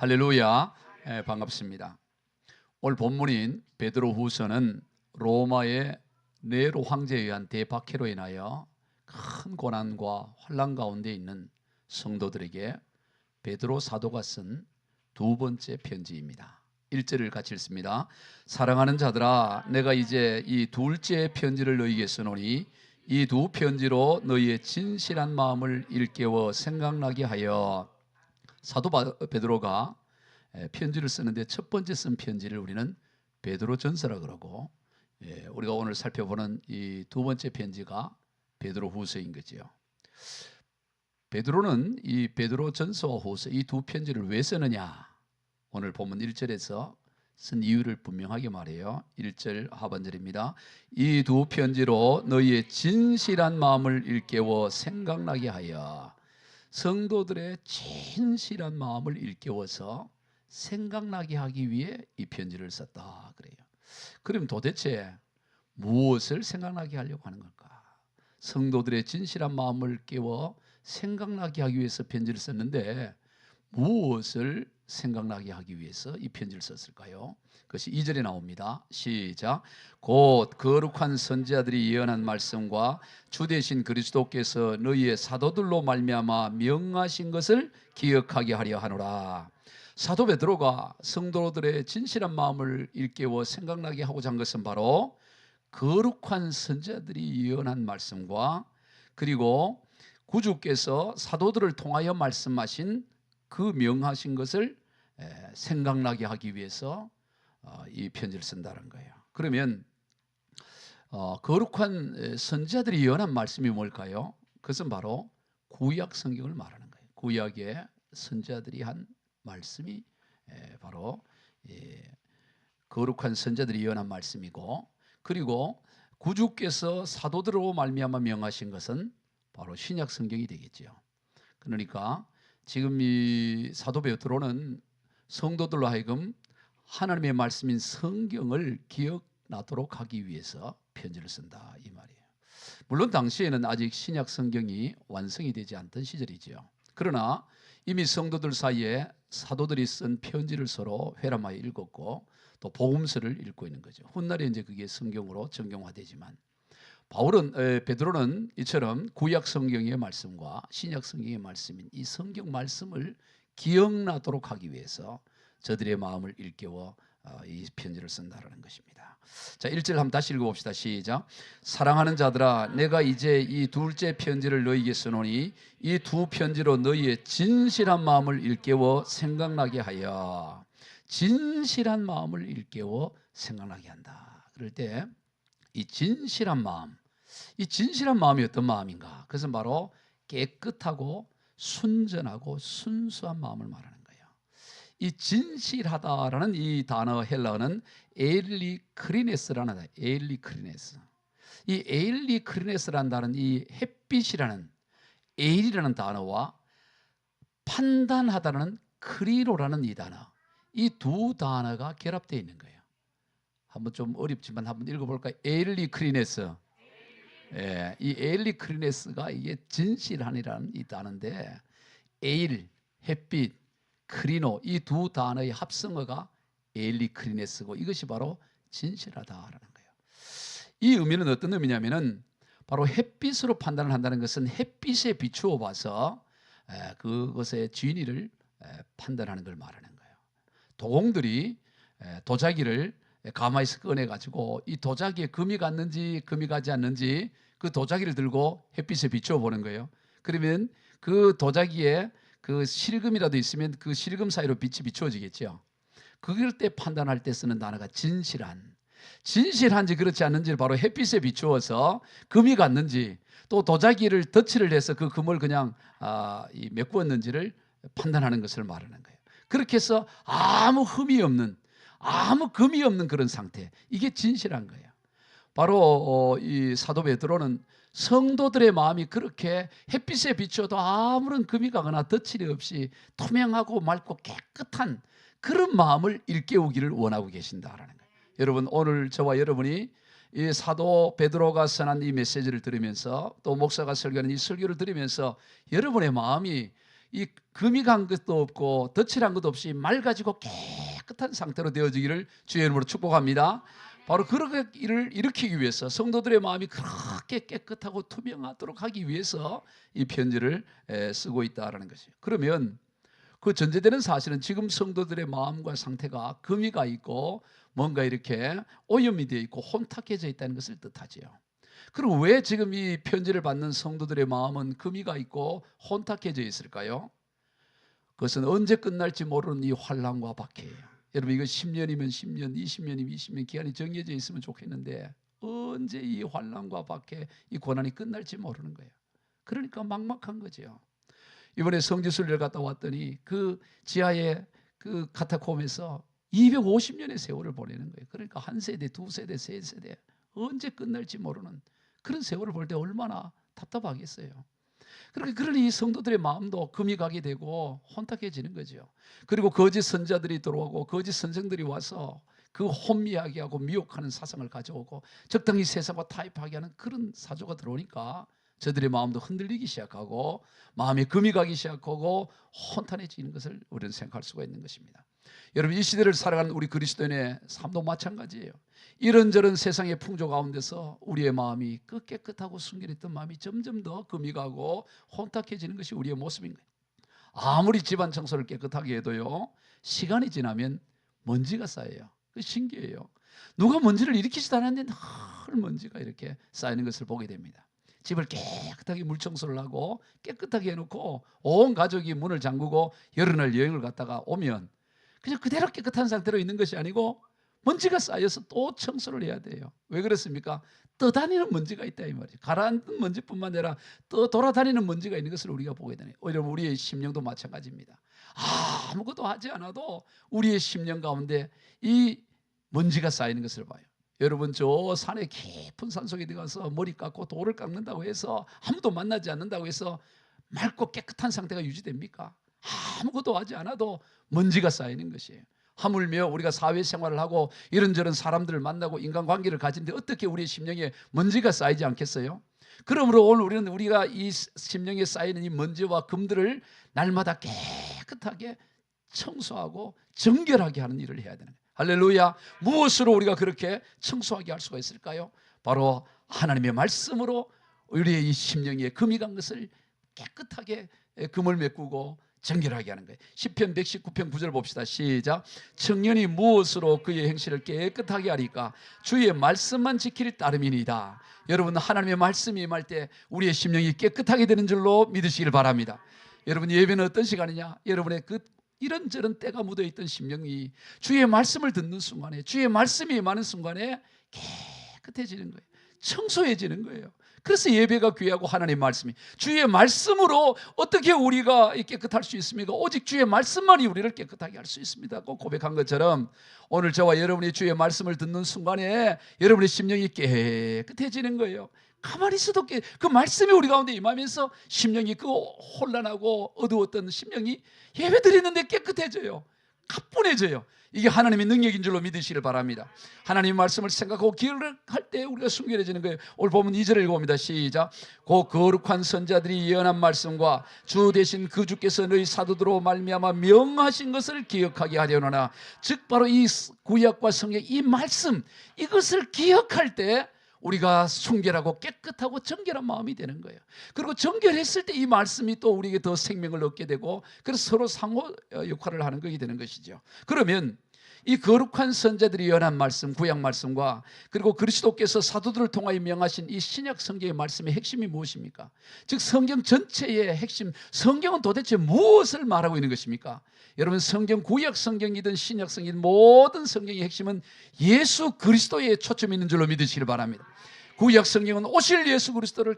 할렐루야. 반갑습니다. 오늘 본문인 베드로후서는 로마의 네로 황제에 의한 대박해로 인하여 큰 고난과 환난 가운데 있는 성도들에게 베드로 사도가 쓴 두 번째 편지입니다. 1절을 같이 읽습니다. 사랑하는 자들아, 내가 이제 이 둘째 편지를 너희에게 쓰노니 이 두 편지로 너희의 진실한 마음을 일깨워 생각나게 하여. 사도 베드로가 편지를 쓰는데 첫 번째 쓴 편지를 우리는 베드로전서라 그러고, 우리가 오늘 살펴보는 이 두 번째 편지가 베드로후서인 거지요. 베드로는 이 베드로전서와 후서 이 두 편지를 왜 쓰느냐? 오늘 본문 1절에서 쓴 이유를 분명하게 말해요. 1절 하반절입니다. 이 두 편지로 너희의 진실한 마음을 일깨워 생각나게 하여. 성도들의 진실한 마음을 일깨워서 생각나게 하기 위해 이 편지를 썼다 그래요. 그럼 도대체 무엇을 생각나게 하려고 하는 걸까? 성도들의 진실한 마음을 깨워 생각나게 하기 위해서 편지를 썼는데 무엇을 생각나게 하기 위해서 이 편지를 썼을까요? 그것이 2절에 나옵니다. 시작. 곧 거룩한 선지자들이 예언한 말씀과 주 되신 그리스도께서 너희의 사도들로 말미암아 명하신 것을 기억하게 하려 하노라. 사도 베드로가 성도들의 진실한 마음을 일깨워 생각나게 하고자 한 것은 바로 거룩한 선지자들이 예언한 말씀과 그리고 구주께서 사도들을 통하여 말씀하신 그 명하신 것을 생각나게 하기 위해서 이 편지를 쓴다는 거예요. 그러면 거룩한 선지자들이 예언한 말씀이 뭘까요? 그것은 바로 구약 성경을 말하는 거예요. 구약의 선지자들이 한 말씀이 바로 거룩한 선지자들이 예언한 말씀이고, 그리고 구주께서 사도들로 말미암아 명하신 것은 바로 신약 성경이 되겠죠. 그러니까 지금 이 사도 베드로는 성도들로 하여금 하나님의 말씀인 성경을 기억나도록 하기 위해서 편지를 쓴다 이 말이에요. 물론 당시에는 아직 신약 성경이 완성이 되지 않던 시절이죠. 그러나 이미 성도들 사이에 사도들이 쓴 편지를 서로 회람하여 읽었고 또 복음서를 읽고 있는 거죠. 훗날에 이제 그게 성경으로 정경화되지만 베드로는 이처럼 구약 성경의 말씀과 신약 성경의 말씀인 이 성경 말씀을 기억나도록 하기 위해서 저들의 마음을 일깨워 이 편지를 쓴다라는 것입니다. 자, 1절 한번 다시 읽어봅시다. 시작. 사랑하는 자들아, 내가 이제 이 둘째 편지를 너희에게 쓰노니 이 두 편지로 너희의 진실한 마음을 일깨워 생각나게 하여. 진실한 마음을 일깨워 생각나게 한다. 그럴 때 이 진실한 마음, 이 진실한 마음이 어떤 마음인가? 그것은 바로 깨끗하고 순전하고 순수한 마음을 말하는 거예요. 이 진실하다라는 이 단어 헬라어는 에일리크리네스라는 단어, 에일리크리네스. 이 에일리크리네스라는 단어는 이 햇빛이라는 에일이라는 단어와 판단하다라는 크리로라는 이 단어, 이 두 단어가 결합되어 있는 거예요. 한번 좀 어렵지만 한번 읽어볼까요? 에일리크리네스. 이 에일리크리네스가 이게 진실한이라는 이 단어인데, 에일, 햇빛, 크리노 이 두 단어의 합성어가 에일리크리네스고 이것이 바로 진실하다라는 거예요. 이 의미는 어떤 의미냐면은 바로 햇빛으로 판단을 한다는 것은 햇빛에 비추어 봐서 그것의 진위를 판단하는 걸 말하는 거예요. 도공들이 도자기를 가마에서 꺼내가지고 이 도자기에 금이 갔는지 금이 가지 않는지 그 도자기를 들고 햇빛에 비추어 보는 거예요. 그러면 그 도자기에 그 실금이라도 있으면 그 실금 사이로 빛이 비추어지겠죠. 그럴 때 판단할 때 쓰는 단어가 진실한. 진실한지 그렇지 않는지를 바로 햇빛에 비추어서 금이 갔는지 또 도자기를 덧칠을 해서 그 금을 그냥 메꾸었는지를 판단하는 것을 말하는 거예요. 그렇게 해서 아무 흠이 없는, 아무 금이 없는 그런 상태, 이게 진실한 거예요. 바로 이 사도 베드로는 성도들의 마음이 그렇게 햇빛에 비추어도 아무런 금이 가거나 덧칠이 없이 투명하고 맑고 깨끗한 그런 마음을 일깨우기를 원하고 계신다라는 거예요. 여러분, 오늘 저와 여러분이 이 사도 베드로가 전한 이 메시지를 들으면서 또 목사가 설교하는 이 설교를 들으면서 여러분의 마음이 이 금이 간 것도 없고 덧칠한 것도 없이 맑아지고 깨끗한 상태로 되어지기를 주의 이름으로 축복합니다. 바로 그런 일을 일으키기 위해서 성도들의 마음이 그렇게 깨끗하고 투명하도록 하기 위해서 이 편지를 쓰고 있다라는 것이에요. 그러면 그 전제되는 사실은 지금 성도들의 마음과 상태가 금이 가 있고 뭔가 이렇게 오염이 되어 있고 혼탁해져 있다는 것을 뜻하지요. 그리고 왜 지금 이 편지를 받는 성도들의 마음은 금이 가 있고 혼탁해져 있을까요? 그것은 언제 끝날지 모르는 이 환난과 박해예요. 여러분, 이거 10년이면 10년, 20년이면 20년 기한이 정해져 있으면 좋겠는데 언제 이 환난과 박해, 이 고난이 끝날지 모르는 거예요. 그러니까 막막한 거죠. 이번에 성지순례를 갔다 왔더니 그 지하의 그 카타콤에서 250년의 세월을 보내는 거예요. 그러니까 한 세대, 두 세대, 세 세대, 언제 끝날지 모르는 그런 세월을 볼 때 얼마나 답답하겠어요. 그러니 이 성도들의 마음도 금이 가게 되고 혼탁해지는 거죠. 그리고 거짓 선자들이 들어오고 거짓 선생들이 와서 그 혼미하게 하고 미혹하는 사상을 가져오고 적당히 세상과 타협하게 하는 그런 사조가 들어오니까 저들의 마음도 흔들리기 시작하고 마음에 금이 가기 시작하고 혼탁해지는 것을 우리는 생각할 수가 있는 것입니다. 여러분, 이 시대를 살아가는 우리 그리스도인의 삶도 마찬가지예요. 이런저런 세상의 풍조 가운데서 우리의 마음이 그 깨끗하고 순결했던 마음이 점점 더 금이 가고 혼탁해지는 것이 우리의 모습인 거예요. 아무리 집안 청소를 깨끗하게 해도요, 시간이 지나면 먼지가 쌓여요. 그 신기해요. 누가 먼지를 일으키지도 않았는데 늘 먼지가 이렇게 쌓이는 것을 보게 됩니다. 집을 깨끗하게 물청소를 하고 깨끗하게 해놓고 온 가족이 문을 잠그고 여러 날 여행을 갔다가 오면 그냥 그대로 깨끗한 상태로 있는 것이 아니고 먼지가 쌓여서 또 청소를 해야 돼요. 왜 그렇습니까? 떠다니는 먼지가 있다 이 말이죠. 가라앉은 먼지뿐만 아니라 또 돌아다니는 먼지가 있는 것을 우리가 보게 되네요. 여러분, 우리의 심령도 마찬가지입니다. 아무것도 하지 않아도 우리의 심령 가운데 이 먼지가 쌓이는 것을 봐요. 여러분, 저 산에 깊은 산속에 들어가서 머리 깎고 돌을 깎는다고 해서 아무도 만나지 않는다고 해서 맑고 깨끗한 상태가 유지됩니까? 아무것도 하지 않아도 먼지가 쌓이는 것이에요. 하물며 우리가 사회생활을 하고 이런저런 사람들을 만나고 인간관계를 가지는데 어떻게 우리의 심령에 먼지가 쌓이지 않겠어요? 그러므로 오늘 우리는 우리가 이 심령에 쌓이는 이 먼지와 금들을 날마다 깨끗하게 청소하고 정결하게 하는 일을 해야 되는 거예요. 할렐루야. 무엇으로 우리가 그렇게 청소하게 할 수가 있을까요? 바로 하나님의 말씀으로 우리의 이 심령에 금이 간 것을 깨끗하게 금을 메꾸고 정결하게 하는 거예요. 시편 119편 9절 봅시다. 시작. 청년이 무엇으로 그의 행실을 깨끗하게 하리까? 주의 말씀만 지킬 따름이니이다. 여러분, 하나님의 말씀이 임할 때 우리의 심령이 깨끗하게 되는 줄로 믿으시길 바랍니다. 여러분, 예배는 어떤 시간이냐? 여러분의 그 이런저런 때가 묻어있던 심령이 주의 말씀을 듣는 순간에, 주의 말씀이 임하는 순간에 깨끗해지는 거예요. 청소해지는 거예요. 그래서 예배가 귀하고 하나님의 말씀이, 주의 말씀으로 어떻게 우리가 깨끗할 수 있습니까? 오직 주의 말씀만이 우리를 깨끗하게 할 수 있습니다. 꼭 고백한 것처럼 오늘 저와 여러분이 주의 말씀을 듣는 순간에 여러분의 심령이 깨끗해지는 거예요. 가만히 있어도 그 말씀이 우리 가운데 임하면서 심령이 그 혼란하고 어두웠던 심령이 예배 드리는데 깨끗해져요. 가뿐해져요. 이게 하나님의 능력인 줄로 믿으시길 바랍니다. 하나님의 말씀을 생각하고 기억할 때 우리가 순결해지는 거예요. 오늘 보면 2절을 읽어봅니다. 시작. 그 거룩한 선자들이 예언한 말씀과 주 대신 그 주께서 너희 사도들로 말미암아 명하신 것을 기억하게 하려노나, 즉 바로 이 구약과 성경 이 말씀, 이것을 기억할 때 우리가 순결하고 깨끗하고 정결한 마음이 되는 거예요. 그리고 정결했을 때 이 말씀이 또 우리에게 더 생명을 얻게 되고, 그래서 서로 상호 역할을 하는 것이 되는 것이죠. 그러면 이 거룩한 선자들이 예언한 말씀, 구약 말씀과 그리고 그리스도께서 사도들을 통하여 명하신 이 신약 성경의 말씀의 핵심이 무엇입니까? 즉 성경 전체의 핵심, 성경은 도대체 무엇을 말하고 있는 것입니까? 여러분, 성경, 구약 성경이든 신약 성경이든 모든 성경의 핵심은 예수 그리스도에 초점이 있는 줄로 믿으시길 바랍니다. 구약 성경은 오실 예수 그리스도를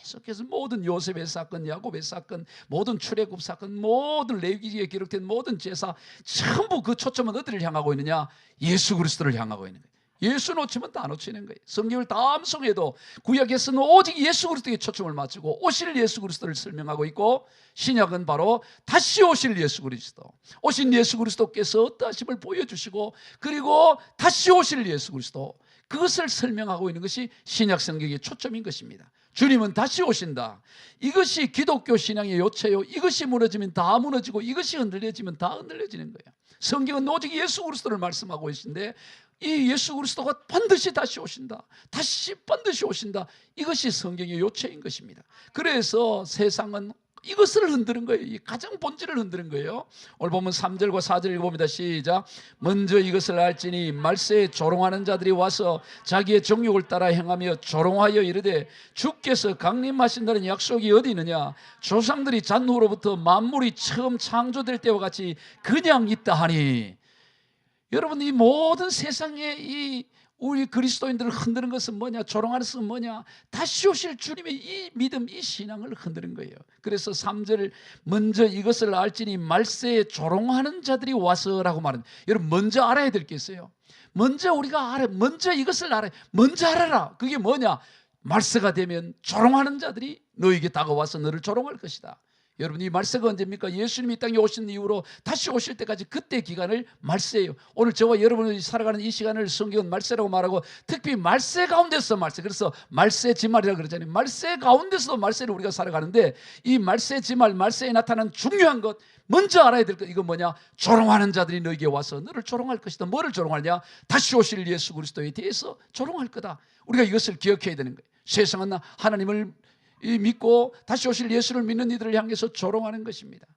계속해서 모든 요셉의 사건, 야곱의 사건, 모든 출애굽 사건, 모든 레위기에 기록된 모든 제사, 전부 그 초점은 어디를 향하고 있느냐? 예수 그리스도를 향하고 있는 거예요. 예수 놓치면 다 놓치는 거예요. 성경을 다 암송해도 구약에서는 오직 예수 그리스도에 초점을 맞추고 오실 예수 그리스도를 설명하고 있고, 신약은 바로 다시 오실 예수 그리스도, 오신 예수 그리스도께서 어떠하심을 보여주시고 그리고 다시 오실 예수 그리스도, 그것을 설명하고 있는 것이 신약 성경의 초점인 것입니다. 주님은 다시 오신다. 이것이 기독교 신앙의 요체요. 이것이 무너지면 다 무너지고 이것이 흔들려지면 다 흔들려지는 거예요. 성경은 오직 예수 그리스도를 말씀하고 계신데 이 예수 그리스도가 반드시 다시 오신다. 다시 반드시 오신다. 이것이 성경의 요체인 것입니다. 그래서 세상은 이것을 흔드는 거예요. 이 가장 본질을 흔드는 거예요. 오늘 보면 3절과 4절 읽어봅니다. 시작. 먼저 이것을 알지니 말세에 조롱하는 자들이 와서 자기의 정욕을 따라 행하며 조롱하여 이르되 주께서 강림하신다는 약속이 어디 있느냐. 조상들이 잔후로부터 만물이 처음 창조될 때와 같이 그냥 있다 하니. 여러분, 이 모든 세상의 이 우리 그리스도인들을 흔드는 것은 뭐냐? 조롱하는 것은 뭐냐? 다시 오실 주님의 이 믿음, 이 신앙을 흔드는 거예요. 그래서 3절 먼저 이것을 알지니 말세에 조롱하는 자들이 와서라고 말합니다. 여러분, 먼저 알아야 될 게 있어요. 먼저 우리가 알아, 먼저 이것을 알아야, 먼저 알아라. 그게 뭐냐? 말세가 되면 조롱하는 자들이 너에게 다가와서 너를 조롱할 것이다. 여러분, 이 말세가 언제입니까? 예수님이 이 땅에 오신 이후로 다시 오실 때까지 그때 기간을 말세예요. 오늘 저와 여러분이 살아가는 이 시간을 성경은 말세라고 말하고 특히 말세 가운데서 말세, 그래서 말세 지말이라고 그러잖아요. 말세 가운데서도 말세를 우리가 살아가는데 이 말세 지말, 말세에 나타난 중요한 것, 먼저 알아야 될 것, 이건 뭐냐? 조롱하는 자들이 너에게 와서 너를 조롱할 것이다. 뭐를 조롱하느냐? 다시 오실 예수 그리스도에 대해서 조롱할 거다. 우리가 이것을 기억해야 되는 거예요. 세상은 하나님을 믿고 다시 오실 예수를 믿는 이들을 향해서 조롱하는 것입니다.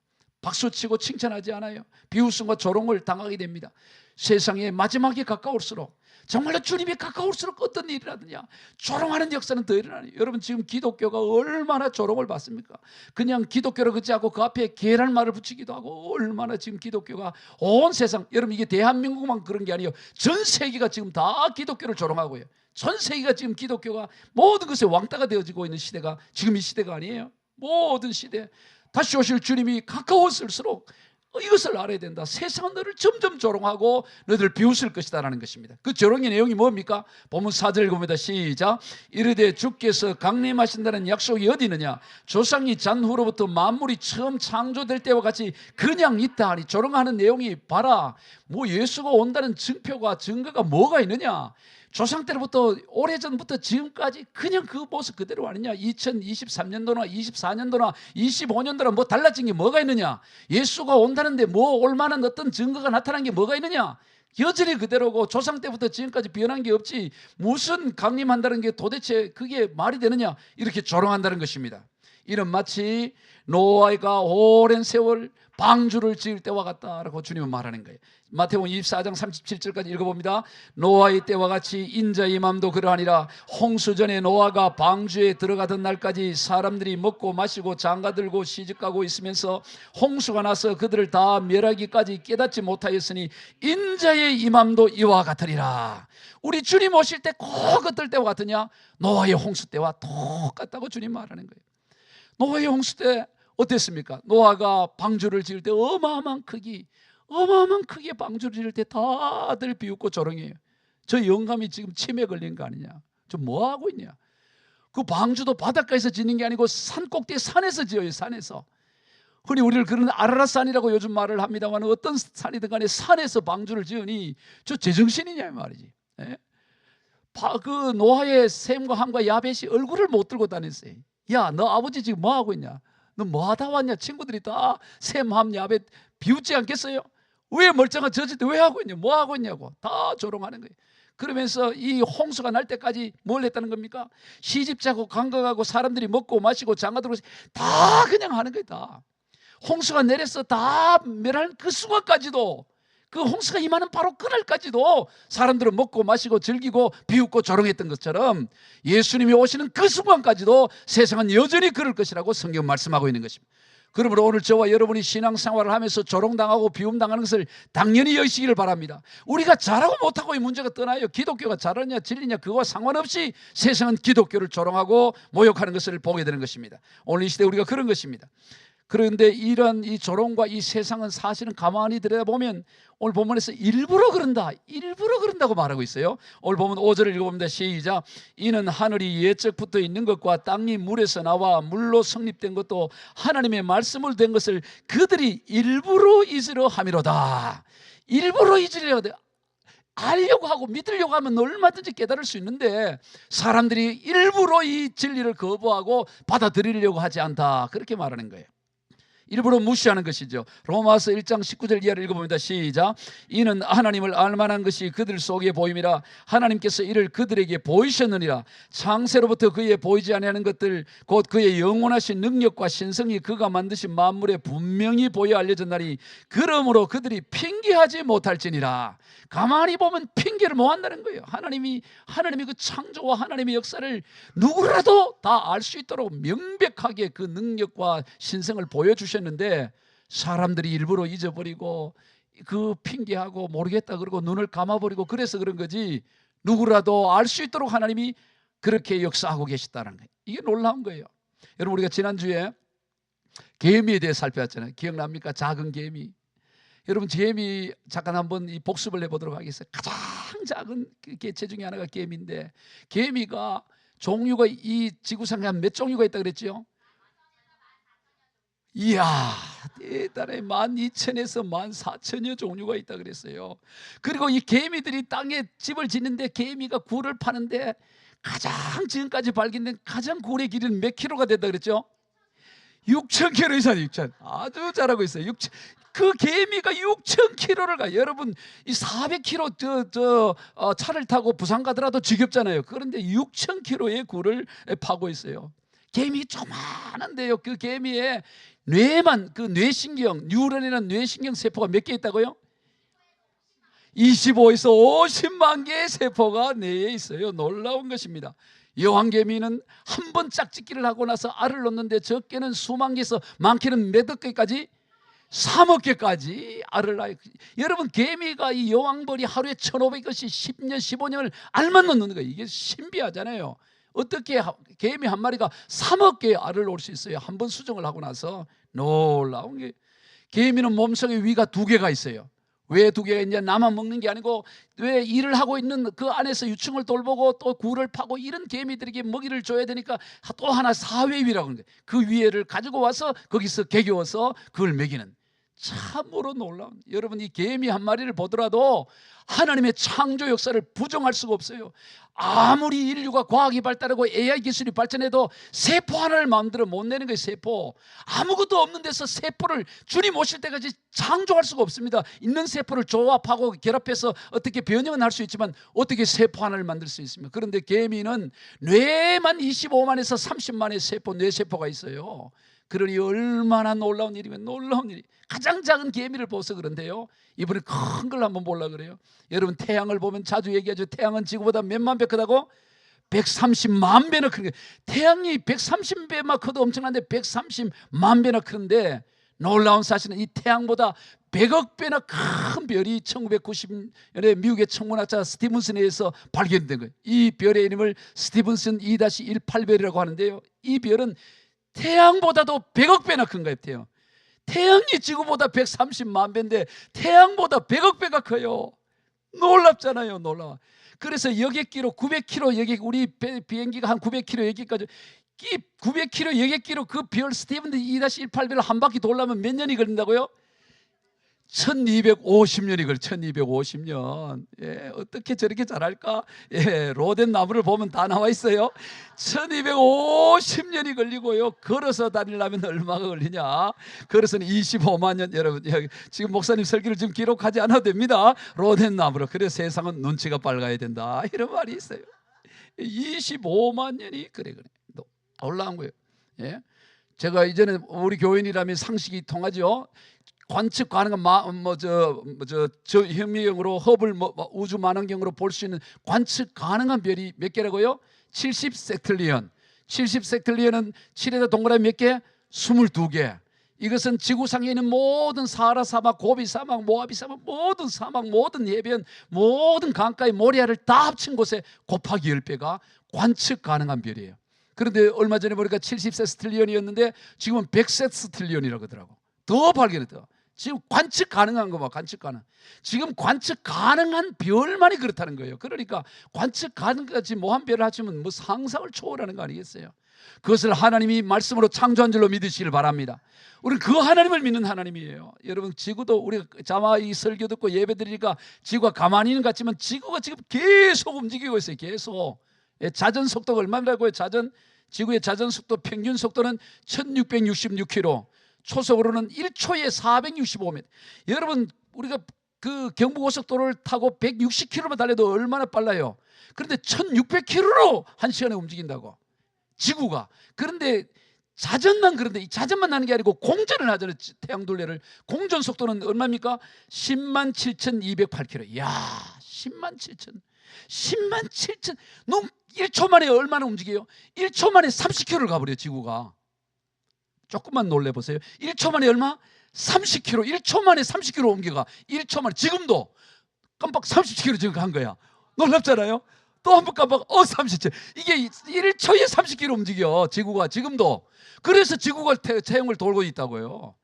박수치고 칭찬하지 않아요. 비웃음과 조롱을 당하게 됩니다. 세상의 마지막에 가까울수록, 정말로 주님이 가까울수록 어떤 일이 일어나느냐? 조롱하는 역사는 더 일어나요. 여러분, 지금 기독교가 얼마나 조롱을 받습니까? 그냥 기독교를 긋지 않고 그 앞에 계란말을 붙이기도 하고, 얼마나 지금 기독교가 온 세상, 여러분, 이게 대한민국만 그런 게 아니에요. 전 세계가 지금 다 기독교를 조롱하고요. 전 세계가 지금 기독교가 모든 것에 왕따가 되어지고 있는 시대가 지금 이 시대가 아니에요. 모든 시대. 다시 오실 주님이 가까웠을수록 이것을 알아야 된다. 세상은 너를 점점 조롱하고 너희들 비웃을 것이다 라는 것입니다. 그 조롱의 내용이 뭡니까? 본문 4절 읽어봅니다. 시작. 이르되 주께서 강림하신다는 약속이 어디 있느냐? 조상이 잔후로부터 만물이 처음 창조될 때와 같이 그냥 있다 하니. 조롱하는 내용이 봐라, 뭐 예수가 온다는 증표가 증거가 뭐가 있느냐? 조상 때부터 오래전부터 지금까지 그냥 그 모습 그대로 아니냐? 2023년도나 24년도나 25년도나 뭐 달라진 게 뭐가 있느냐? 예수가 온다는데 뭐 올만한 어떤 증거가 나타난 게 뭐가 있느냐? 여전히 그대로고 조상 때부터 지금까지 변한 게 없지 무슨 강림한다는 게 도대체 그게 말이 되느냐? 이렇게 조롱한다는 것입니다. 이는 마치 노아가 오랜 세월 방주를 지을 때와 같다라고 주님은 말하는 거예요. 마태복음 24장 37절까지 읽어봅니다. 노아의 때와 같이 인자의 맘도 그러하니라. 홍수 전에 노아가 방주에 들어가던 날까지 사람들이 먹고 마시고 장가들고 시집가고 있으면서 홍수가 나서 그들을 다 멸하기까지 깨닫지 못하였으니 인자의 임함도 이와 같으리라. 우리 주님 오실 때 꼭 어떨 때와 같으냐? 노아의 홍수 때와 똑같다고 주님 말하는 거예요. 노아의 홍수 때 어땠습니까? 노아가 방주를 지을 때 어마어마한 크게 방주를 지을 때 다들 비웃고 조롱해요. 저 영감이 지금 치매 걸린 거 아니냐? 저 뭐 하고 있냐? 그 방주도 바닷가에서 짓는 게 아니고 산 꼭대기 산에서 지어요. 산에서. 흔히 우리를 그런 아라라산이라고 요즘 말을 합니다만 어떤 산이든 간에 산에서 방주를 지으니 저 제정신이냐 말이지. 예? 그 노아의 셈과 함과 야벳이 얼굴을 못 들고 다녔어요. 야, 너 아버지 지금 뭐 하고 있냐? 너 뭐 하다 왔냐? 친구들이 다 셈, 함, 야벳 비웃지 않겠어요? 왜 멀쩡한 저짓 왜 하고 있냐? 뭐 하고 있냐고 다 조롱하는 거예요. 그러면서 이 홍수가 날 때까지 뭘 했다는 겁니까? 시집자고 강가가고 사람들이 먹고 마시고 장가들고 다 그냥 하는 거예요. 다. 홍수가 내려서 다 멸하는 그 순간까지도, 그 홍수가 임하는 바로 그날까지도 사람들은 먹고 마시고 즐기고 비웃고 조롱했던 것처럼 예수님이 오시는 그 순간까지도 세상은 여전히 그럴 것이라고 성경 말씀하고 있는 것입니다. 그러므로 오늘 저와 여러분이 신앙생활을 하면서 조롱당하고 비움당하는 것을 당연히 여시기를 바랍니다. 우리가 잘하고 못하고의 문제가 떠나요. 기독교가 잘하냐 진리냐 그거와 상관없이 세상은 기독교를 조롱하고 모욕하는 것을 보게 되는 것입니다. 오늘 이 시대 우리가 그런 것입니다. 그런데 이런 이 조롱과 이 세상은 사실은 가만히 들여다보면 오늘 본문에서 일부러 그런다고 말하고 있어요. 오늘 본문 5절을 읽어봅니다. 시작. 이는 하늘이 예적부터 있는 것과 땅이 물에서 나와 물로 성립된 것도 하나님의 말씀을 된 것을 그들이 일부러 잊으려 함이로다. 일부러 잊으려 돼. 알려고 하고 믿으려고 하면 얼마든지 깨달을 수 있는데 사람들이 일부러 이 진리를 거부하고 받아들이려고 하지 않다, 그렇게 말하는 거예요. 일부러 무시하는 것이죠. 로마서 1장 19절 이하를 읽어봅니다. 시작. 이는 하나님을 알만한 것이 그들 속에 보임이라 하나님께서 이를 그들에게 보이셨느니라. 창세로부터 그의 보이지 아니하는 것들 곧 그의 영원하신 능력과 신성이 그가 만드신 만물에 분명히 보여 알려졌나니 그러므로 그들이 핑계하지 못할지니라. 가만히 보면 핑계를 못 한다는 거예요. 하나님이 그 창조와 하나님의 역사를 누구라도 다 알 수 있도록 명백하게 그 능력과 신성을 보여주셨는데 사람들이 일부러 잊어버리고 그 핑계하고 모르겠다 그러고 눈을 감아버리고 그래서 그런 거지, 누구라도 알 수 있도록 하나님이 그렇게 역사하고 계시다는 거예요. 이게 놀라운 거예요. 여러분, 우리가 지난주에 개미에 대해 살펴봤잖아요. 기억납니까? 작은 개미. 여러분, 개미 잠깐 한번 이 복습을 해보도록 하겠습니다. 가장 작은 개체 중에 하나가 개미인데, 개미가 종류가 이 지구상에 한 몇 종류가 있다 그랬죠? 이야, 대단해. 12,000에서 14,000여 종류가 있다 그랬어요. 그리고 이 개미들이 땅에 집을 짓는데, 개미가 굴을 파는데 가장 지금까지 발견된 가장 굴의 길이는 몇 킬로가 된다 그랬죠? 6,000km 이상. 6,000. 아주 잘하고 있어요. 그 개미가 6,000km를 가. 여러분, 이 400km 차를 타고 부산 가더라도 지겹잖아요. 그런데 6,000km의 굴을 파고 있어요. 개미 조그만한데요. 그 개미의 뇌만, 그 뇌신경, 뉴런이라는 뇌신경 세포가 몇 개 있다고요? 25에서 50만 개의 세포가 뇌에 있어요. 놀라운 것입니다. 여왕개미는 한 번 짝짓기를 하고 나서 알을 놓는데 적게는 수만 개에서 많게는 몇억 개까지, 3억 개까지 알을 낳아요. 여러분, 개미가 이 여왕벌이 하루에 1,500개씩 10년 15년을 알만 놓는 거예요. 이게 신비하잖아요. 어떻게 개미 한 마리가 3억 개의 알을 놓을 수 있어요? 한 번 수정을 하고 나서. 놀라운 게, 개미는 몸속에 위가 2개가 있어요. 왜 2개가 있냐? 나만 먹는 게 아니고 왜 일을 하고 있는 그 안에서 유충을 돌보고 또 굴을 파고 이런 개미들에게 먹이를 줘야 되니까 또 하나 사회위라고 하는 거예요. 그 위에를 가지고 와서 거기서 개겨워서 그걸 먹이는, 참으로 놀라운. 여러분, 이 개미 한 마리를 보더라도 하나님의 창조 역사를 부정할 수가 없어요. 아무리 인류가 과학이 발달하고 AI 기술이 발전해도 세포 하나를 마음대로 못 내는 거예요. 세포. 아무것도 없는 데서 세포를 주님 오실 때까지 창조할 수가 없습니다. 있는 세포를 조합하고 결합해서 어떻게 변형은 할 수 있지만 어떻게 세포 하나를 만들 수 있습니까? 그런데 개미는 뇌만 25만에서 30만의 세포, 뇌세포가 있어요. 그러니 얼마나 놀라운 일이면 놀라운 일이. 가장 작은 개미를 보서 그런데요, 이번에 큰 걸 한번 보려고 그래요. 여러분, 태양을 보면 자주 얘기하죠. 태양은 지구보다 몇만 배 크다고? 130만 배나 큰 거예요. 태양이 130배만 커도 엄청난데 130만 배나 크는데, 놀라운 사실은 이 태양보다 100억 배나 큰 별이 1990년에 미국의 천문학자 스티븐슨에 의해서 발견된 거예요. 이 별의 이름을 스티븐슨 2-18별이라고 하는데요, 이 별은 태양보다도 100억 배나 큰 거예요. 태양이 지구보다 130만 배인데 태양보다 100억 배가 커요. 놀랍잖아요. 놀라워. 그래서 여객기로 900km 여객, 우리 비행기가 한 900km 여객까지, 이 900km 여객기로 그 별 스티븐슨 2-18별을 한 바퀴 돌려면 몇 년이 걸린다고요? 1250년이 걸려. 1250년. 예, 어떻게 저렇게 잘할까? 예, 로덴 나무를 보면 다 나와 있어요. 1250년이 걸리고요. 걸어서 다니려면 얼마가 걸리냐? 걸어서는 25만 년. 여러분, 지금 목사님 설교를 지금 기록하지 않아도 됩니다. 로덴 나무로. 그래서 세상은 눈치가 빨가야 된다, 이런 말이 있어요. 25만 년이 그래. 놀라운 거예요. 예? 제가 이전에 우리 교인이라면 상식이 통하죠. 관측 가능한 저 현미경으로 허블 우주 만원경으로 볼 수 있는 관측 가능한 별이 몇 개라고요? 70섹틀리언. 70섹틀리언은 7에다 동그라미 몇 개? 22개. 이것은 지구상에 있는 모든 사하라 사막, 고비 사막, 모아비 사막, 모든 사막, 모든 해변, 모든 강가의 모래알을 다 합친 곳에 곱하기 10배가 관측 가능한 별이에요. 그런데 얼마 전에 보니까 70섹틀리언이었는데 지금은 100섹틀리언이라고 하더라고. 더 발견했다. 지금 관측 가능한 거 봐. 관측 가능. 지금 관측 가능한 별만이 그렇다는 거예요. 그러니까 관측 가능까지 뭐 한 별을 하시면 뭐 상상을 초월하는 거 아니겠어요? 그것을 하나님이 말씀으로 창조한 줄로 믿으시길 바랍니다. 우리는 그 하나님을 믿는 하나님이에요. 여러분, 지구도 우리가 자마 이 설교 듣고 예배 드리니까 지구가 가만히 있는 것 같지만 지구가 지금 계속 움직이고 있어요. 계속. 자전 속도가 얼마나고요? 지구의 자전 속도 평균 속도는 1666km, 초속으로는 1초에 465m. 여러분, 우리가 그 경부고속도로를 타고 160km만 달려도 얼마나 빨라요? 그런데 1600km로 1시간에 움직인다고, 지구가. 그런데 그런데 이 자전만 하는 게 아니고 공전을 하잖아요. 태양 둘레를. 공전 속도는 얼마입니까? 107,208km. 이야, 107,000. 1초 만에 얼마나 움직여요? 1초 만에 30km를 가버려요, 지구가. 조금만 놀래보세요. 1초 만에 얼마? 30km. 1초 만에 30km 옮겨가. 1초 만에. 지금도 깜빡 30km 지금 간 거야. 놀랍잖아요. 또 한 번 깜빡 30km. 이게 1초에 30km 움직여, 지구가. 지금도. 그래서 지구가 태양을 돌고 있다고요.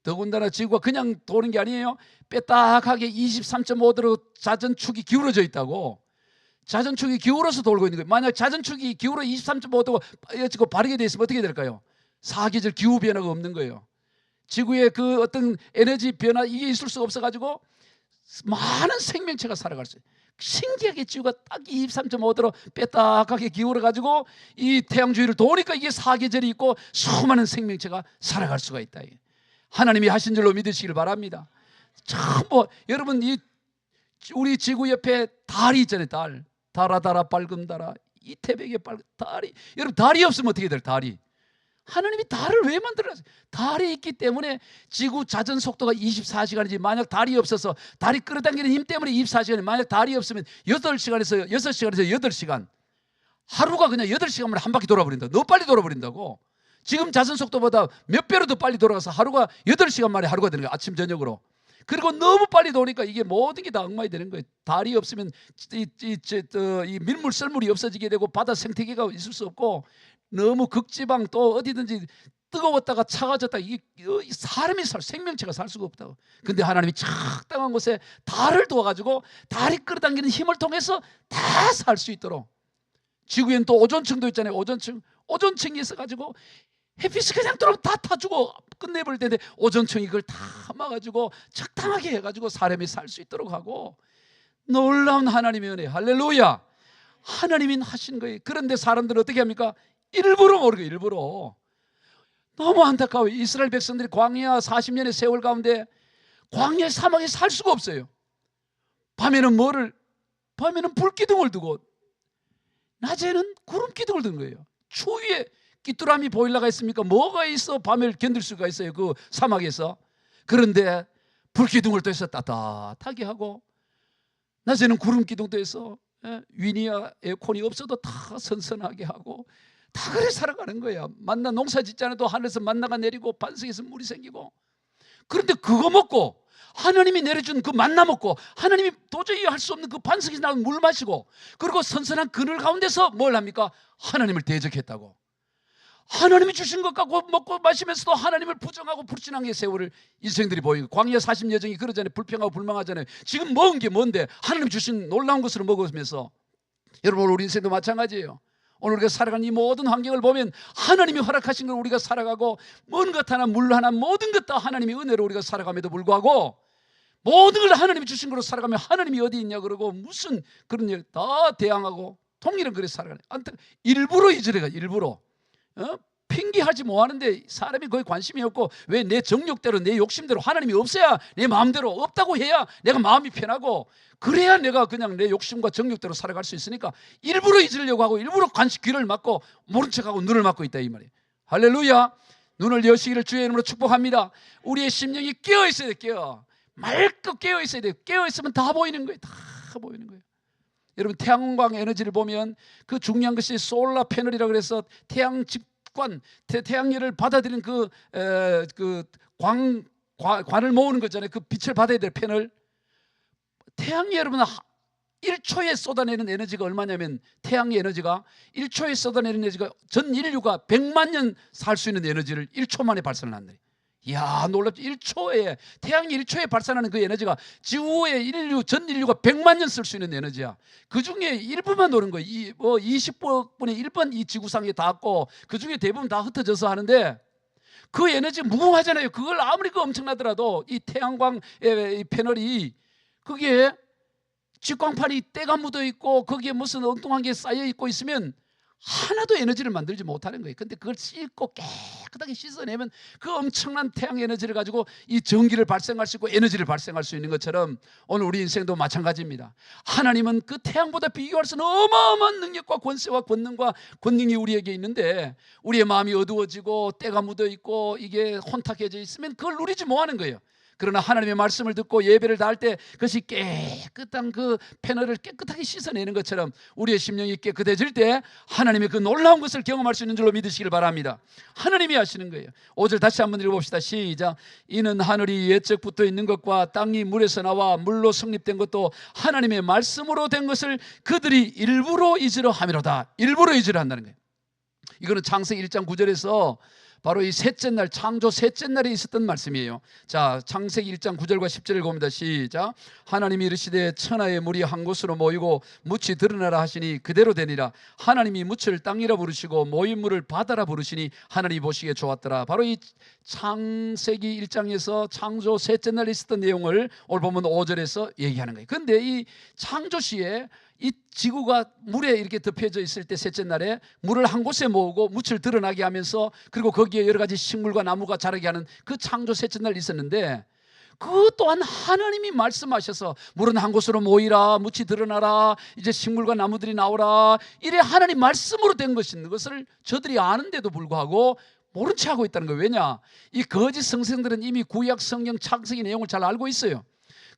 더군다나 지구가 그냥 도는 게 아니에요. 빼딱하게 23.5도로 자전축이 기울어져 있다고. 자전축이 기울어서 돌고 있는 거예요. 만약 자전축이 기울어 23.5도가 바르게 돼 있으면 어떻게 될까요? 사계절 기후 변화가 없는 거예요. 지구의 그 어떤 에너지 변화, 이게 있을 수가 없어가지고 많은 생명체가 살아갈 수 있어요. 신기하게 지구가 딱 23.5도로 빼딱하게 기울어가지고 이 태양 주위를 도니까 이게 사계절이 있고 수많은 생명체가 살아갈 수가 있다. 하나님이 하신 줄로 믿으시길 바랍니다. 참 여러분, 우리 지구 옆에 달이 있잖아요. 달아 밝은 달아, 이 태백의 밝은 달이. 여러분, 달이 없으면 어떻게 돼요? 달이. 하나님이 달을 왜 만들었어요? 달이 있기 때문에 지구 자전 속도가 24시간이지. 만약 달이 없어서, 달이 끌어당기는 힘 때문에 24시간이, 만약 달이 없으면 8시간에서 8시간, 하루가 그냥 8시간만 한 바퀴 돌아버린다. 너무 빨리 돌아버린다고. 지금 자전 속도보다 몇 배로 더 빨리 돌아가서 하루가 8시간 만에 하루가 되는 거예요. 아침 저녁으로. 그리고 너무 빨리 도니까 이게 모든 게 다 엉망이 되는 거예요. 달이 없으면 이 밀물 썰물이 없어지게 되고 바다 생태계가 있을 수 없고, 너무 극지방 또 어디든지 뜨거웠다가 차가워졌다가 이 사람이 생명체가 살 수가 없다고. 근데 하나님이 적당한 곳에 달을 두어가지고 달이 끌어당기는 힘을 통해서 다 살 수 있도록. 지구에는 또 오존층도 있잖아요. 오존층이 있어가지고 햇빛이 그냥 들어오면 다 타주고 끝내버릴 텐데, 오존층이 그걸 다 막아주고 적당하게 해가지고 사람이 살 수 있도록 하고. 놀라운 하나님의 은혜. 할렐루야. 하나님이 하신 거예요. 그런데 사람들은 어떻게 합니까? 일부러 모르고, 일부러. 너무 안타까워요. 이스라엘 백성들이 광야 40년의 세월 가운데 광야 사막에 살 수가 없어요. 밤에는 밤에는 불기둥을 두고 낮에는 구름 기둥을 든 거예요. 추위에 귀뚜라미 보일러가 있습니까? 뭐가 있어 밤을 견딜 수가 있어요, 그 사막에서. 그런데 불기둥을 또 해서 따뜻하게 하고, 낮에는 구름 기둥도 해서 위니와 에어컨이 없어도 다 선선하게 하고, 다 그래 살아가는 거야. 만나 농사 짓지 않아도 하늘에서 만나가 내리고 반석에서 물이 생기고. 그런데 그거 먹고, 하나님이 내려준 그 만나 먹고, 하나님이 도저히 할 수 없는 그 반석에서 나온 물 마시고, 그리고 선선한 그늘 가운데서 뭘 합니까? 하나님을 대적했다고. 하나님이 주신 것 갖고 먹고 마시면서도 하나님을 부정하고 불신앙의 세월을 인생들이 보이고, 광야 40여정이 그러잖아요. 불평하고 불망하잖아요. 지금 먹은 게 뭔데? 하나님 주신 놀라운 것으로 먹으면서. 여러분, 우리 인생도 마찬가지예요. 오늘 우리가 살아가는 이 모든 환경을 보면 하나님이 허락하신 걸 우리가 살아가고, 먼 것 하나 물 하나 모든 것 다 하나님의 은혜로 우리가 살아감에도 불구하고, 모든 걸 하나님이 주신 거로 살아가면 하나님이 어디 있냐 그러고 무슨 그런 일 다 대항하고 통일은 그렇게 살아가네. 일부러 잊으래가, 일부러. 핑계하지 못하는데 사람이 거의 관심이 없고, 왜 내 정욕대로 내 욕심대로, 하나님이 없어야 내 마음대로, 없다고 해야 내가 마음이 편하고, 그래야 내가 그냥 내 욕심과 정욕대로 살아갈 수 있으니까 일부러 잊으려고 하고, 일부러 귀를 막고 모른 척하고 눈을 막고 있다, 이 말이에요. 할렐루야. 눈을 여시기를 주의 이름으로 축복합니다. 우리의 심령이 깨어있어야 돼요. 맑고 깨어있어야 돼요. 깨어있으면 다 보이는 거예요. 다 보이는 거예요. 여러분, 태양광 에너지를 보면 그 중요한 것이 솔라 패널이라고 해서 태양 직관, 태양열을 받아들이는 관을 모으는 거잖아요. 그 빛을 받아야 될 패널. 태양이 여러분 1초에 쏟아내는 에너지가 얼마냐면, 태양의 에너지가 1초에 쏟아내는 에너지가 전 인류가 100만 년 살 수 있는 에너지를 1초 만에 발산을 한다. 이야, 놀랍죠. 1초에, 태양이 1초에 발산하는 그 에너지가 지구의 전 인류가 100만 년 쓸 수 있는 에너지야. 그 중에 일부만 노는 거예요. 20분의 1번 이 지구상에 닿았고, 그 중에 대부분 다 흩어져서 하는데, 그 에너지 무궁하잖아요. 그걸 아무리 그 엄청나더라도 이 태양광의 패널이, 그게 직광판이 때가 묻어 있고 거기에 무슨 엉뚱한 게 쌓여 있고 있으면 하나도 에너지를 만들지 못하는 거예요. 근데 그걸 씻고 깨끗하게 씻어내면 그 엄청난 태양 에너지를 가지고 이 전기를 발생할 수 있고 에너지를 발생할 수 있는 것처럼 오늘 우리 인생도 마찬가지입니다. 하나님은 그 태양보다 비교할 수 없는 어마어마한 능력과 권세와 권능과 권능이 우리에게 있는데, 우리의 마음이 어두워지고 때가 묻어 있고 이게 혼탁해져 있으면 그걸 누리지 못하는 거예요. 그러나 하나님의 말씀을 듣고 예배를 다할 때 그것이 깨끗한 그 패널을 깨끗하게 씻어내는 것처럼 우리의 심령이 깨끗해질 때 하나님의 그 놀라운 것을 경험할 수 있는 줄로 믿으시길 바랍니다. 하나님이 하시는 거예요. 5절 다시 한번 읽어봅시다. 시작. 이는 하늘이 옛적 붙어 있는 것과 땅이 물에서 나와 물로 성립된 것도 하나님의 말씀으로 된 것을 그들이 일부러 잊으려 함이로다. 일부러 잊으려 한다는 거예요. 이거는 창세기 1장 9절에서 바로 이 셋째 날, 창조 셋째 날에 있었던 말씀이에요. 자, 창세기 1장 9절과 10절을 봅니다. 시작. 하나님이 이르시되 천하의 물이 한 곳으로 모이고 묻이 드러나라 하시니 그대로 되니라. 하나님이 묻을 땅이라 부르시고 모인 물을 바다라 부르시니 하나님이 보시기에 좋았더라. 바로 이 창세기 1장에서 창조 셋째 날에 있었던 내용을 오늘 보면 5절에서 얘기하는 거예요. 그런데 이 창조 시에 이 지구가 물에 이렇게 덮여져 있을 때 셋째 날에 물을 한 곳에 모으고 묻을 드러나게 하면서, 그리고 거기에 여러 가지 식물과 나무가 자라게 하는 그 창조 셋째 날이 있었는데, 그 또한 하나님이 말씀하셔서 물은 한 곳으로 모이라, 묻이 드러나라, 이제 식물과 나무들이 나오라, 이래 하나님 말씀으로 된 것을 저들이 아는데도 불구하고 모른 채 하고 있다는 거예요. 왜냐? 이 거짓 성생들은 이미 구약 성경 창세기 내용을 잘 알고 있어요.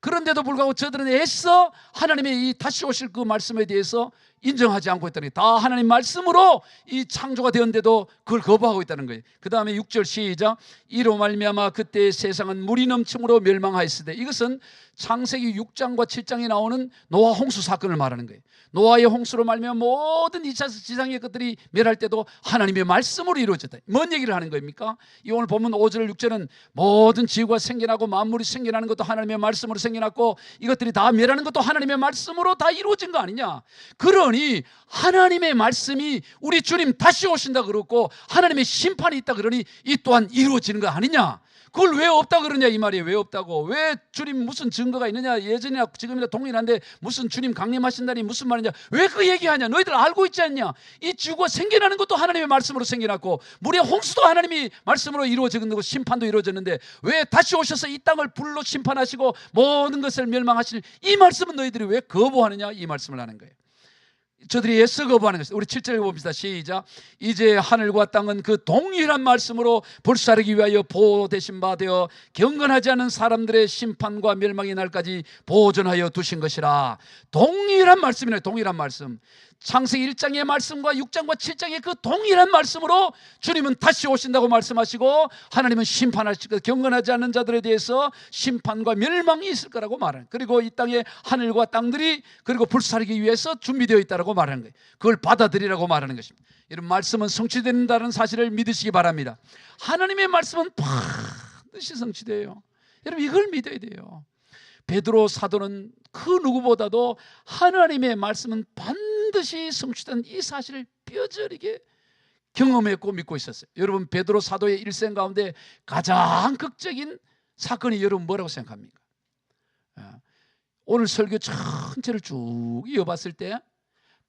그런데도 불구하고 저들은 애써 하나님의 이 다시 오실 그 말씀에 대해서 인정하지 않고 있다는 거예요. 다 하나님 말씀으로 이 창조가 되었는데도 그걸 거부하고 있다는 거예요. 그 다음에 6절 시작. 이로 말미암아 그때 세상은 물이 넘침으로 멸망하였으되, 이것은 창세기 6장과 7장에 나오는 노아 홍수 사건을 말하는 거예요. 노아의 홍수로 말미암아 모든 2차 지상의 것들이 멸할 때도 하나님의 말씀으로 이루어졌다. 뭔 얘기를 하는 겁니까? 이 오늘 보면 5절 6절은 모든 지구가 생겨나고 만물이 생겨나는 것도 하나님의 말씀으로 생겨났고 이것들이 다 멸하는 것도 하나님의 말씀으로 다 이루어진 거 아니냐. 그러니 하나님의 말씀이 우리 주님 다시 오신다 그러고 하나님의 심판이 있다 그러니 이 또한 이루어지는 거 아니냐. 그걸 왜 없다 그러냐 이 말이에요. 왜 없다고? 왜 주님 무슨 증거가 있느냐? 예전이나 지금이나 동일한데 무슨 주님 강림하신다니 무슨 말이냐? 왜 그 얘기하냐? 너희들 알고 있지 않냐? 이 지구가 생겨나는 것도 하나님의 말씀으로 생겨났고 물의 홍수도 하나님이 말씀으로 이루어진 거고 심판도 이루어졌는데 왜 다시 오셔서 이 땅을 불로 심판하시고 모든 것을 멸망하실 이 말씀은 너희들이 왜 거부하느냐? 이 말씀을 하는 거예요. 저들이 애써 거부하는 것입니다. 우리 7절 봅시다. 시작. 이제 하늘과 땅은 그 동일한 말씀으로 불사르기 위하여 보호되신 바 되어 경건하지 않은 사람들의 심판과 멸망의 날까지 보존하여 두신 것이라. 동일한 말씀이네요. 동일한 말씀. 창세기 1장의 말씀과 6장과 7장의 그 동일한 말씀으로 주님은 다시 오신다고 말씀하시고 하나님은 심판하실 것, 경건하지 않는 자들에 대해서 심판과 멸망이 있을 거라고 말하는, 그리고 이 땅에 하늘과 땅들이 그리고 불사르기 위해서 준비되어 있다고 말하는 거예요. 그걸 받아들이라고 말하는 것입니다. 이런 말씀은 성취된다는 사실을 믿으시기 바랍니다. 하나님의 말씀은 반드시 성취돼요. 여러분 이걸 믿어야 돼요. 베드로 사도는 그 누구보다도 하나님의 말씀은 반드시 성취된 이 사실을 뼈저리게 경험했고 믿고 있었어요. 여러분 베드로 사도의 일생 가운데 가장 극적인 사건이 여러분 뭐라고 생각합니까? 오늘 설교 전체를 쭉 이어봤을 때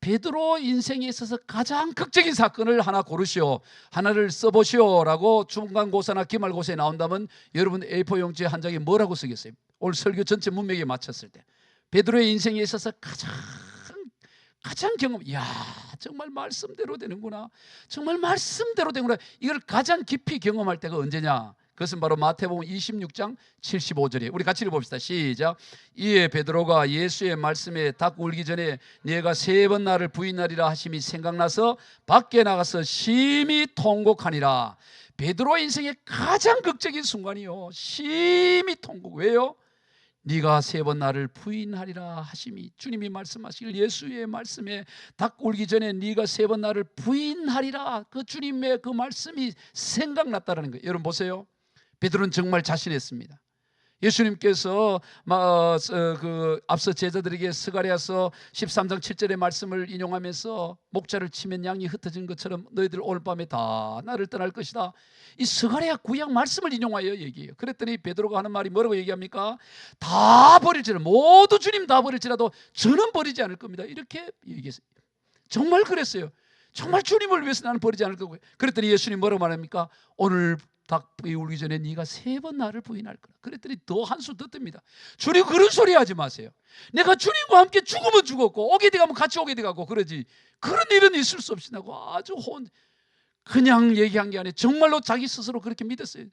베드로 인생에 있어서 가장 극적인 사건을 하나 고르시오, 하나를 써보시오라고 중간고사나 기말고사에 나온다면 여러분 A4 용지에 한 장에 뭐라고 쓰겠어요? 오늘 설교 전체 문맥에 맞췄을 때 베드로의 인생에 있어서 가장 경험, 이야 정말 말씀대로 되는구나, 정말 말씀대로 되는구나, 이걸 가장 깊이 경험할 때가 언제냐? 그것은 바로 마태복음 26장 75절이에요. 우리 같이 읽어봅시다. 시작. 이에 베드로가 예수의 말씀에 닭 울기 전에 네가 3번 나를 부인하리라 하심이 생각나서 밖에 나가서 심히 통곡하니라. 베드로 인생의 가장 극적인 순간이요, 심히 통곡. 왜요? 네가 3번 나를 부인하리라 하심이, 주님이 말씀하시길 예수의 말씀에 닭 울기 전에 네가 3번 나를 부인하리라, 그 주님의 그 말씀이 생각났다는 거예요. 여러분 보세요. 베드로는 정말 자신했습니다. 예수님께서 앞서 제자들에게 스가랴서 13장 7절의 말씀을 인용하면서 목자를 치면 양이 흩어진 것처럼 너희들 오늘 밤에 다 나를 떠날 것이다. 이 스가랴 구약 말씀을 인용하여 얘기해요. 그랬더니 베드로가 하는 말이 뭐라고 얘기합니까? 다 버릴지라도, 모두 주님 다 버릴지라도 저는 버리지 않을 겁니다. 이렇게 얘기했어요. 정말 그랬어요. 정말 주님을 위해서 나는 버리지 않을 거고요. 그랬더니 예수님 뭐라고 말합니까? 오늘 닭이 울기 전에 네가 3번 나를 부인할 거라. 그랬더니 더 한 수 더 뜹니다. 주님 그런 소리 하지 마세요. 내가 주님과 함께 죽으면 죽었고 오게 돼가면 같이 오게 돼가고 그러지, 그런 일은 있을 수 없이 나고 아주 그냥 얘기한 게 아니에요. 정말로 자기 스스로 그렇게 믿었어요.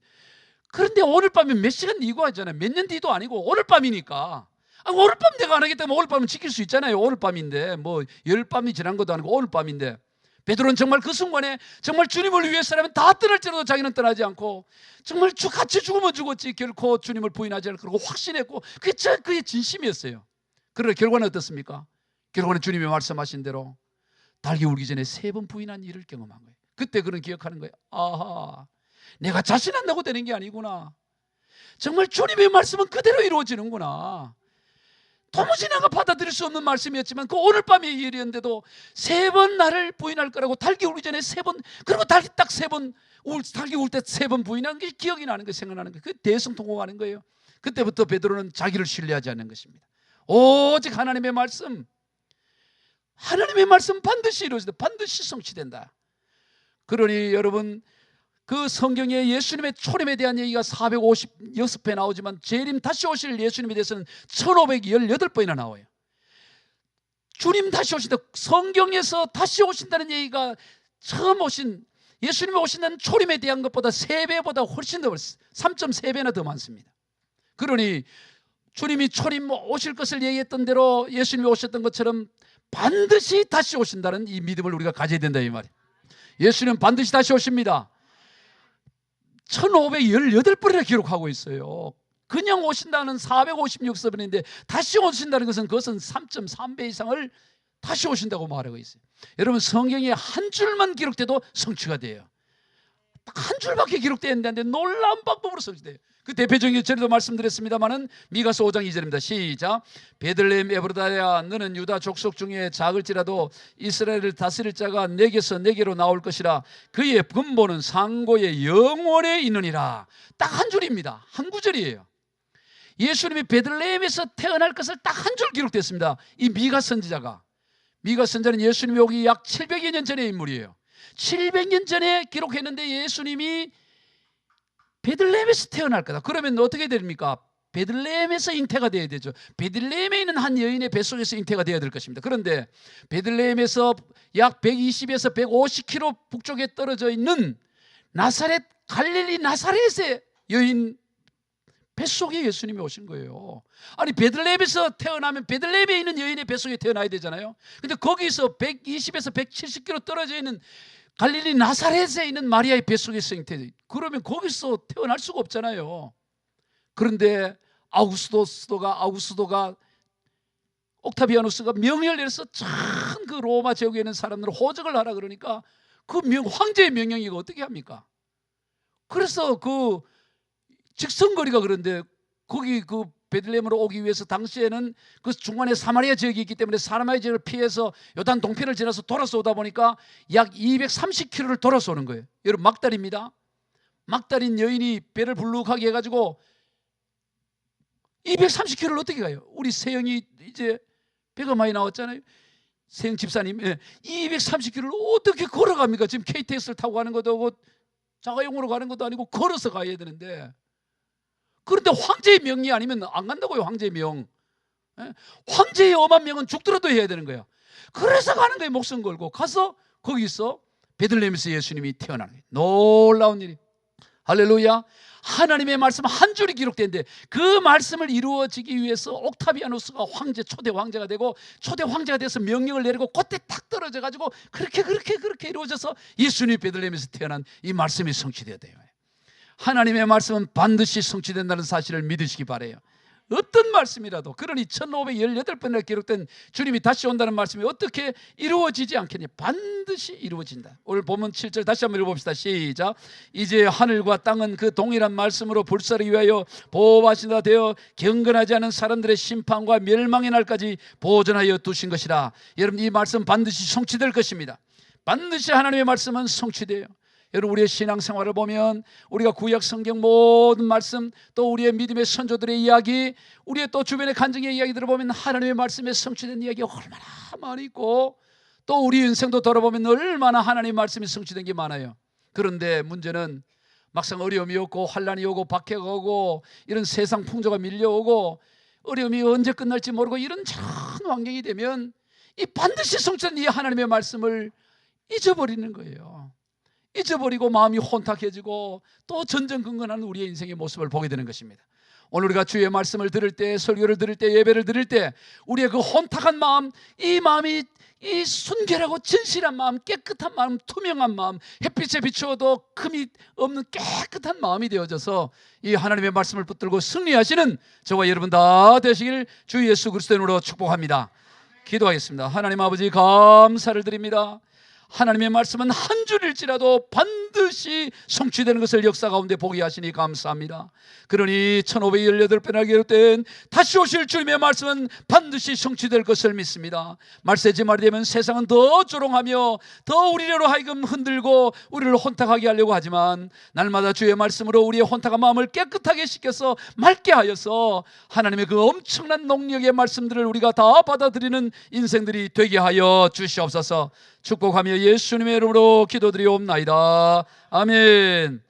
그런데 오늘 밤에 몇 시간 뒤고 하잖아요. 몇 년 뒤도 아니고 오늘 밤이니까. 오늘 밤 내가 안 하겠다면 오늘 밤은 지킬 수 있잖아요. 오늘 밤인데 뭐 열 밤이 지난 것도 아니고 오늘 밤인데, 베드로는 정말 그 순간에 정말 주님을 위해서라면 다 떠날지라도 자기는 떠나지 않고 정말 같이 죽으면 죽었지 결코 주님을 부인하지 않을 거라고 확신했고 그게 진심이었어요. 그러나 결과는 어떻습니까? 결과는 주님이 말씀하신 대로 닭이 울기 전에 3번 부인한 일을 경험한 거예요. 그때 그는 기억하는 거예요. 아하, 내가 자신한다고 되는 게 아니구나. 정말 주님의 말씀은 그대로 이루어지는구나. 도무지 내가 받아들일 수 없는 말씀이었지만 그 오늘 밤의 일이었는데도 3번 나를 부인할 거라고, 닭이 울기 전에 3번, 그리고 닭이 딱 3번 닭이 울 때 3번 부인하는 게 기억이 나는 거예요. 생각나는 거예요. 그 대성통곡하는 거예요. 그때부터 베드로는 자기를 신뢰하지 않는 것입니다. 오직 하나님의 말씀, 하나님의 말씀 반드시 이루어진다. 반드시 성취된다. 그러니 여러분, 그 성경에 예수님의 초림에 대한 얘기가 456회 나오지만 재림 다시 오실 예수님에 대해서는 1518번이나 나와요. 주님 다시 오신다. 성경에서 다시 오신다는 얘기가 처음 오신 예수님이 오신다는 초림에 대한 것보다 3배보다 훨씬 더 3.3배나 더 많습니다. 그러니 주님이 초림 오실 것을 얘기했던 대로 예수님이 오셨던 것처럼 반드시 다시 오신다는 이 믿음을 우리가 가져야 된다 이 말이에요. 예수님은 반드시 다시 오십니다. 1518번이나 기록하고 있어요. 그냥 오신다는 456번인데 다시 오신다는 것은 그것은 3.3배 이상을 다시 오신다고 말하고 있어요. 여러분, 성경에 한 줄만 기록돼도 성취가 돼요. 딱 한 줄밖에 기록되었는데 놀라운 방법으로 성취돼요. 그 대표적인 전에도 말씀드렸습니다마는 미가서 5장 2절입니다. 시작. 베들레헴 에브라다야, 너는 유다 족속 중에 작을지라도 이스라엘을 다스릴 자가 내게서 내게로 나올 것이라. 그의 근본은 상고의 영원에 있느니라. 딱 한 줄입니다. 한 구절이에요. 예수님이 베들레헴에서 태어날 것을 딱 한 줄 기록됐습니다. 이 미가 선지자가, 미가 선지자는 예수님이 오기 약 700여 년 전의 인물이에요. 700년 전에 기록했는데 예수님이 베들레헴에서 태어날 거다. 그러면 어떻게 됩니까? 베들레헴에서 잉태가 되어야 되죠. 베들레헴에 있는 한 여인의 뱃속에서 잉태가 되어야 될 것입니다. 그런데 베들레헴에서 약 120에서 150km 북쪽에 떨어져 있는 나사렛, 갈릴리 나사렛의 여인 뱃속에 예수님이 오신 거예요. 아니, 베들레헴에서 태어나면 베들레헴에 있는 여인의 뱃속에 태어나야 되잖아요. 근데 거기서 120에서 170km 떨어져 있는 갈릴리 나사렛에 있는 마리아의 뱃속에서 잉태, 그러면 거기서 태어날 수가 없잖아요. 그런데 아우구스도가 옥타비아누스가 명령을 내려서 참 그 로마 제국에 있는 사람들을 호적을 하라 그러니까 그 황제의 명령이고 어떻게 합니까? 그래서 그 직선거리가, 그런데 거기 그 베들레헴으로 오기 위해서 당시에는 그 중간에 사마리아 지역이 있기 때문에 사마리아 지역을 피해서 요단 동편을 지나서 돌아서 오다 보니까 약 230km를 돌아서 오는 거예요. 여러분, 막달입니다. 막달인 여인이 배를 불룩하게 해가지고 230km를 어떻게 가요? 우리 세영이 이제 배가 많이 나왔잖아요. 세영 집사님, 230km를 어떻게 걸어갑니까? 지금 KTX를 타고 가는 것도 아니고 자가용으로 가는 것도 아니고 걸어서 가야 되는데, 그런데 황제의 명이 아니면 안 간다고요. 황제의 명, 황제의 엄한 명은 죽더라도 해야 되는 거예요. 그래서 가는 거예요. 목숨 걸고 가서 거기서 베들레헴에서 예수님이 태어나는 거예요. 놀라운 일이, 할렐루야. 하나님의 말씀 한 줄이 기록되는데 그 말씀을 이루어지기 위해서 옥타비아누스가 초대 황제가 되고, 초대 황제가 돼서 명령을 내리고 그때 딱 떨어져 가지고 그렇게 이루어져서 예수님이 베들레헴에서 태어난 이 말씀이 성취되어야 돼요. 하나님의 말씀은 반드시 성취된다는 사실을 믿으시기 바라요. 어떤 말씀이라도, 그러니 1518번이나 기록된 주님이 다시 온다는 말씀이 어떻게 이루어지지 않겠냐? 반드시 이루어진다. 오늘 본문 7절 다시 한번 읽어봅시다. 시작. 이제 하늘과 땅은 그 동일한 말씀으로 불사르기 위하여 보호하신다 되어 경건하지 않은 사람들의 심판과 멸망의 날까지 보존하여 두신 것이라. 여러분, 이 말씀 반드시 성취될 것입니다. 반드시 하나님의 말씀은 성취돼요. 여러분, 우리의 신앙생활을 보면 우리가 구약 성경 모든 말씀, 또 우리의 믿음의 선조들의 이야기, 우리의 또 주변의 간증의 이야기들을 보면 하나님의 말씀에 성취된 이야기가 얼마나 많이 있고, 또 우리 인생도 돌아보면 얼마나 하나님의 말씀이 성취된 게 많아요. 그런데 문제는 막상 어려움이 오고 환란이 오고 박해가 오고 이런 세상 풍조가 밀려오고 어려움이 언제 끝날지 모르고 이런 전 환경이 되면 이 반드시 성취된 이 하나님의 말씀을 잊어버리는 거예요. 잊어버리고 마음이 혼탁해지고 또 전전긍긍하는 우리의 인생의 모습을 보게 되는 것입니다. 오늘 우리가 주의 말씀을 들을 때, 설교를 들을 때, 예배를 들을 때 우리의 그 혼탁한 마음, 이 마음이 이 순결하고 진실한 마음, 깨끗한 마음, 투명한 마음, 햇빛에 비추어도 흠이 없는 깨끗한 마음이 되어져서 이 하나님의 말씀을 붙들고 승리하시는 저와 여러분 다 되시길 주 예수 그리스도의 이름으로 축복합니다. 기도하겠습니다. 하나님 아버지, 감사를 드립니다. 하나님의 말씀은 한 줄일지라도 반드시 성취되는 것을 역사 가운데 보게 하시니 감사합니다. 그러니 1518번이나 기록된 다시 오실 주님의 말씀은 반드시 성취될 것을 믿습니다. 말세지 말이 되면 세상은 더 조롱하며 더 우리로 하여금 흔들고 우리를 혼탁하게 하려고 하지만, 날마다 주의 말씀으로 우리의 혼탁한 마음을 깨끗하게 씻겨서 맑게 하여서 하나님의 그 엄청난 능력의 말씀들을 우리가 다 받아들이는 인생들이 되게 하여 주시옵소서. 축복하며 예수님의 이름으로 기도드리옵나이다. 아멘.